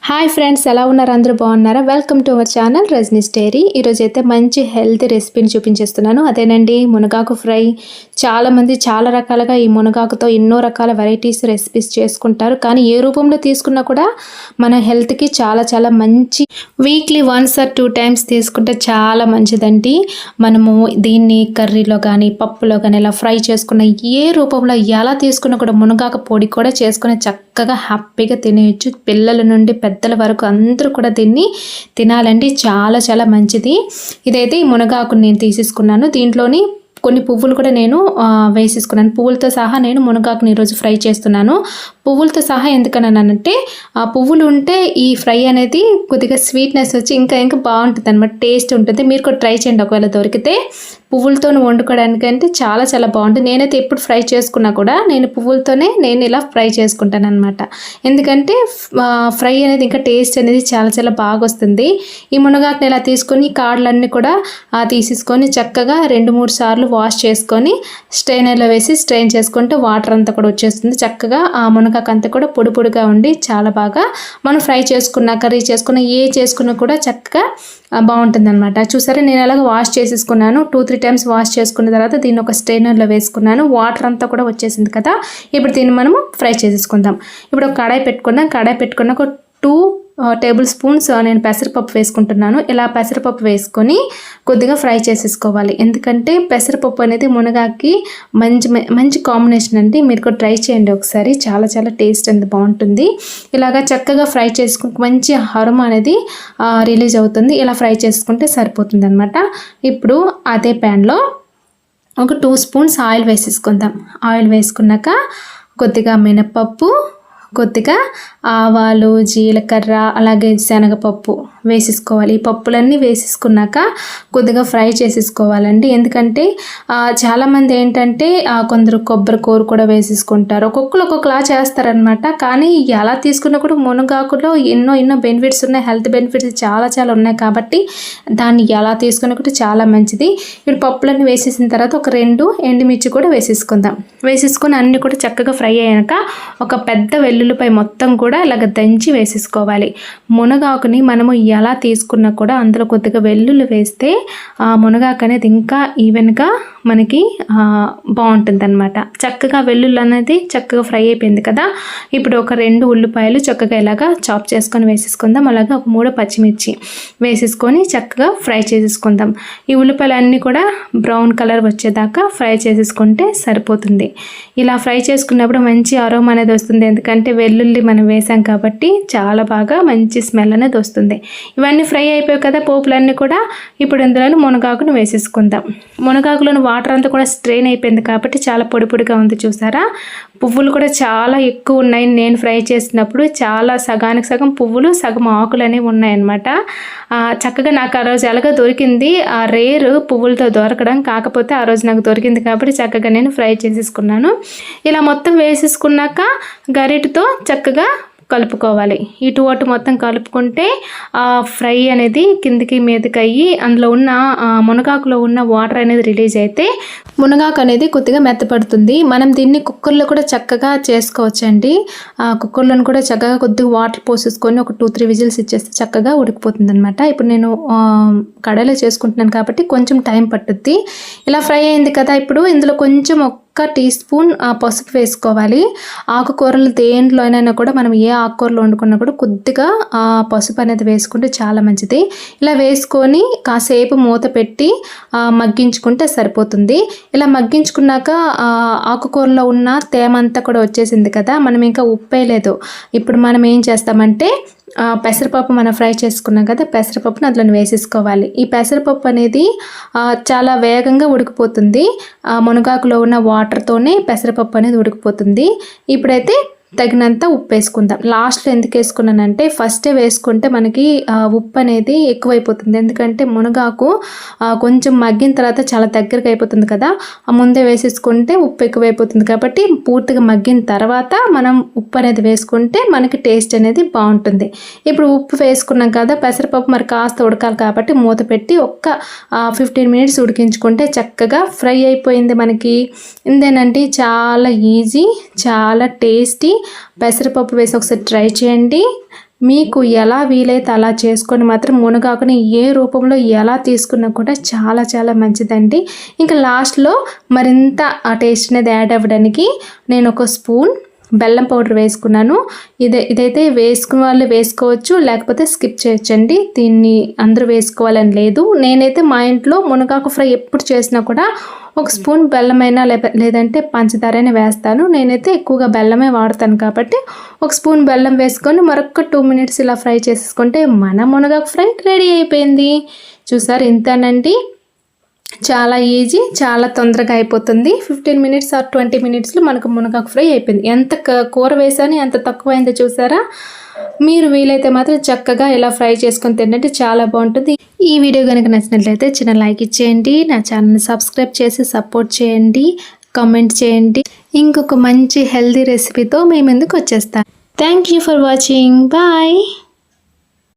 Hi friends, ఎలా ఉన్నారు? అందరూ బాగున్నారా? Welcome to our channel Rajani's diary. ఈరోజు అయితే మంచి హెల్తీ రెసిపీని చూపించేస్తున్నాను. అదేనండి మునగాకు ఫ్రై. చాలామంది చాలా రకాలుగా ఈ మునగాకుతో ఎన్నో రకాల వెరైటీస్ రెసిపీస్ చేసుకుంటారు. కానీ ఏ రూపంలో తీసుకున్నా కూడా మన హెల్త్కి చాలా చాలా మంచి. వీక్లీ 1 or 2 times తీసుకుంటే చాలా మంచిదండి. మనము దీన్ని కర్రీలో కానీ పప్పులో కానీ ఇలా ఫ్రై చేసుకున్న ఏ రూపంలో ఎలా తీసుకున్నా కూడా మునగాకు పొడి కూడా చేసుకుని చక్కగా హ్యాపీగా తినేయచ్చు. పిల్లల నుండి పెద్దల వరకు అందరూ కూడా దీన్ని తినాలండి. చాలా చాలా మంచిది. ఇదైతే ఈ మునగాకుని నేను తీసేసుకున్నాను. దీంట్లోని కొన్ని పువ్వులు కూడా నేను వేసేసుకున్నాను. పువ్వులతో సహా నేను మునగాకుని ఈరోజు ఫ్రై చేస్తున్నాను. పువ్వులతో సహా ఎందుకన్నానంటే ఆ పువ్వులు ఉంటే ఈ ఫ్రై అనేది కొద్దిగా స్వీట్నెస్ వచ్చి ఇంకా బాగుంటుంది అనమాట, టేస్ట్ ఉంటుంది. మీరు కూడా ట్రై చేయండి ఒకవేళ దొరికితే. పువ్వులతో వండుకోవడానికంటే చాలా చాలా బాగుంటుంది. నేనైతే ఎప్పుడు ఫ్రై చేసుకున్నా కూడా నేను పువ్వులతోనే ఇలా ఫ్రై చేసుకుంటాను అనమాట. ఎందుకంటే ఫ్రై అనేది ఇంకా టేస్ట్ అనేది చాలా చాలా బాగా వస్తుంది. ఈ మునగాకుని ఇలా తీసుకొని కాడలన్నీ కూడా తీసేసుకొని చక్కగా 2-3 సార్లు వాష్ చేసుకొని స్ట్రైనర్లో వేసి స్ట్రెయిన్ చేసుకుంటే వాటర్ అంతా కూడా వచ్చేస్తుంది. చక్కగా ఆ మునగాకు అంతా కూడా పొడి పొడిగా ఉండి చాలా బాగా మనం ఫ్రై చేసుకున్న కర్రీ చేసుకున్న చేసుకున్నా కూడా చక్కగా బాగుంటుంది అనమాట. చూసారా, నేను అలాగ వాష్ చేసేసుకున్నాను. 2-3 times వాష్ చేసుకున్న తర్వాత దీన్ని ఒక స్ట్రైనర్లో వేసుకున్నాను. వాటర్ అంతా కూడా వచ్చేసింది కదా. ఇప్పుడు దీన్ని మనము ఫ్రై చేసేసుకుందాం. ఇప్పుడు ఒక కడాయి పెట్టుకున్న ఒక 2 tablespoons నేను పెసరపప్పు వేసుకుంటున్నాను. ఇలా పెసరపప్పు వేసుకొని కొద్దిగా ఫ్రై చేసేసుకోవాలి. ఎందుకంటే పెసరపప్పు అనేది మునగాకి మంచి కాంబినేషన్ అండి. మీరు కూడా ట్రై చేయండి ఒకసారి. చాలా చాలా టేస్ట్ అనేది బాగుంటుంది. ఇలాగా చక్కగా ఫ్రై చేసుకుంటే మంచి అరోమా అనేది రిలీజ్ అవుతుంది. ఇలా ఫ్రై చేసుకుంటే సరిపోతుంది అనమాట. ఇప్పుడు అదే ప్యాన్లో ఒక 2 spoons ఆయిల్ వేసేసుకుందాం. ఆయిల్ వేసుకున్నాక కొద్దిగా మినపప్పు, కొద్దిగా ఆవాలు, జీలకర్ర, అలాగే శనగపప్పు వేసేసుకోవాలి. ఈ పప్పులన్నీ వేసేసుకున్నాక కొద్దిగా ఫ్రై చేసేసుకోవాలండి. ఎందుకంటే చాలామంది ఏంటంటే కొందరు కొబ్బరి కూర కూడా వేసేసుకుంటారు. ఒక్కొక్కరు ఒక్కొక్కలా చేస్తారనమాట. కానీ ఎలా తీసుకున్నా కూడా మునగాకులో ఎన్నో బెనిఫిట్స్ ఉన్నాయి. హెల్త్ బెనిఫిట్స్ చాలా చాలా ఉన్నాయి కాబట్టి దాన్ని ఎలా తీసుకున్నా కూడా చాలా మంచిది. ఇప్పుడు పప్పులన్నీ వేసేసిన తర్వాత ఒక 2 ఎండుమిర్చి కూడా వేసేసుకుందాం. వేసేసుకొని అన్నీ కూడా చక్కగా ఫ్రై అయ్యాక ఒక పెద్ద వెల్లుల్లిపాయ మొత్తం కూడా ఇలాగ దంచి వేసేసుకోవాలి. మునగాకుని మనము ఎలా తీసుకున్నా కూడా అందులో కొద్దిగా వెల్లుల్లి వేస్తే ఆ మునగాకు అనేది ఇంకా ఈవెన్గా మనకి బాగుంటుంది అనమాట. చక్కగా వెల్లుల్లి అనేది చక్కగా ఫ్రై అయిపోయింది కదా. ఇప్పుడు ఒక 2 ఉల్లిపాయలు చక్కగా ఇలాగా చాప్ చేసుకొని వేసేసుకుందాం. అలాగే ఒక 3 పచ్చిమిర్చి వేసేసుకొని చక్కగా ఫ్రై చేసేసుకుందాం. ఈ ఉల్లిపాయలు అన్నీ కూడా బ్రౌన్ కలర్ వచ్చేదాకా ఫ్రై చేసేసుకుంటే సరిపోతుంది. ఇలా ఫ్రై చేసుకున్నప్పుడు మంచి అరోమా అనేది వస్తుంది. ఎందుకంటే వెల్లుల్లి మనం వేసాం కాబట్టి చాలా బాగా మంచి స్మెల్ అనేది వస్తుంది. ఇవన్నీ ఫ్రై అయిపోయాయి కదా పోపులన్నీ కూడా. ఇప్పుడు ఇందులో మునగాకును వేసేసుకుందాం. మునగాకులోని వాటర్ అంతా కూడా స్ట్రెయిన్ అయిపోయింది కాబట్టి చాలా పొడి పొడిగా ఉంది. చూసారా, పువ్వులు కూడా చాలా ఎక్కువ ఉన్నాయి. నేను ఫ్రై చేసినప్పుడు చాలా సగానికి సగం పువ్వులు సగం ఆకులు అనేవి ఉన్నాయన్నమాట. చక్కగా నాకు ఆ రోజు ఎలాగో దొరికింది. ఆ రేరు పువ్వులతో దొరకడం, కాకపోతే ఆ రోజు నాకు దొరికింది కాబట్టి చక్కగా నేను ఫ్రై చేసేసుకున్నాను. ఇలా మొత్తం వేసేసుకున్నాక గరిటతో చక్కగా కలుపుకోవాలి. ఇటు అటు మొత్తం కలుపుకుంటే ఫ్రై అనేది కిందికి మీదకి అయ్యి అందులో ఉన్న మునగాకులో ఉన్న వాటర్ అనేది రిలీజ్ అయితే మునగాకు అనేది కొద్దిగా మెత్తపడుతుంది. మనం దీన్ని కుక్కర్లో కూడా చక్కగా చేసుకోవచ్చండి. కుక్కర్లో కూడా చక్కగా కొద్దిగా వాటర్ పోసేసుకొని ఒక 2-3 విజిల్స్ ఇచ్చేస్తే చక్కగా ఉడికిపోతుంది అనమాట. ఇప్పుడు నేను కడాయిలో చేసుకుంటున్నాను కాబట్టి కొంచెం టైం పట్టుద్ది. ఇలా ఫ్రై అయింది కదా. ఇప్పుడు ఇందులో కొంచెం 1 teaspoon పసుపు వేసుకోవాలి. ఆకుకూరలు దేంట్లోనైనా కూడా మనం ఏ ఆకుకూరలు వండుకున్నా కూడా కొద్దిగా పసుపు అనేది వేసుకుంటే చాలా మంచిది. ఇలా వేసుకొని కాసేపు మూత పెట్టి మగ్గించుకుంటే సరిపోతుంది. ఇలా మగ్గించుకున్నాక ఆకుకూరలో ఉన్న తేమ అంతా కూడా వచ్చేసింది కదా. మనం ఇంకా ఉప్పేయలేదు. ఇప్పుడు మనం ఏం చేస్తామంటే పెసరపప్పు మనం ఫ్రై చేసుకున్నాం కదా, పెసరపప్పును అందులో వేసేసుకోవాలి. ఈ పెసరపప్పు అనేది చాలా వేగంగా ఉడికిపోతుంది. మునగాకులో ఉన్న వాటర్తోనే పెసరపప్పు అనేది ఉడికిపోతుంది. ఇప్పుడైతే తగినంత ఉప్పు వేసుకుందాం. లాస్ట్లో ఎందుకు వేసుకున్నానంటే ఫస్టే వేసుకుంటే మనకి ఉప్పు అనేది ఎక్కువైపోతుంది. ఎందుకంటే మునగాకు కొంచెం మగ్గిన తర్వాత చాలా దగ్గరగా అయిపోతుంది కదా. ముందే వేసేసుకుంటే ఉప్పు ఎక్కువైపోతుంది కాబట్టి పూర్తిగా మగ్గిన తర్వాత మనం ఉప్పు అనేది వేసుకుంటే మనకి టేస్ట్ అనేది బాగుంటుంది. ఇప్పుడు ఉప్పు వేసుకున్నాం కదా, పెసరపప్పు మరి కాస్త ఉడకాలి కాబట్టి మూత పెట్టి ఒక్క 15 minutes ఉడికించుకుంటే చక్కగా ఫ్రై అయిపోయింది మనకి. ఇందేనండి, చాలా ఈజీ, చాలా టేస్టీ. పెసరపప్పు వేసి ఒకసారి ట్రై చేయండి. మీకు ఎలా వీలైతే అలా చేసుకొని మాత్రం మునగాకుని ఏ రూపంలో ఎలా తీసుకున్నా కూడా చాలా చాలా మంచిదండి. ఇంకా లాస్ట్లో మరింత ఆ టేస్ట్ అనేది యాడ్ అవ్వడానికి నేను ఒక స్పూన్ బెల్లం పౌడర్ వేసుకున్నాను. ఇదైతే వేసుకున్న వాళ్ళు వేసుకోవచ్చు, లేకపోతే స్కిప్ చేయొచ్చండి. దీన్ని అందరూ వేసుకోవాలని లేదు. నేనైతే మా ఇంట్లో మునగాకు ఫ్రై ఎప్పుడు చేసినా కూడా ఒక స్పూన్ బెల్లమైనా లేదంటే పంచదారైనా వేస్తాను. నేనైతే ఎక్కువగా బెల్లమే వాడతాను కాబట్టి ఒక స్పూన్ బెల్లం వేసుకొని మరొక 2 మినిట్స్ ఇలా ఫ్రై చేసుకుంటే మన మునగాకు ఫ్రై రెడీ అయిపోయింది. చూసారు, ఇంతేనండి. చాలా ఈజీ, చాలా తొందరగా అయిపోతుంది. 15 మినిట్స్ ఆర్ 20 మినిట్స్లో మనకు మునగాకు ఫ్రై అయిపోయింది. ఎంత కూర వేసాను ఎంత తక్కువైందో చూసారా. మీరు వీలైతే మాత్రం చక్కగా ఇలా ఫ్రై చేసుకొని తినండి, చాలా బాగుంటుంది. ఈ వీడియో కనుక నచ్చినట్లయితే చిన్న లైక్ ఇచ్చేయండి, నా ఛానల్ని సబ్స్క్రైబ్ చేసి సపోర్ట్ చేయండి, కామెంట్ చేయండి. ఇంకొక మంచి హెల్తీ రెసిపీతో మీ ముందుకు వచ్చేస్తాను. Thank you for watching. Bye.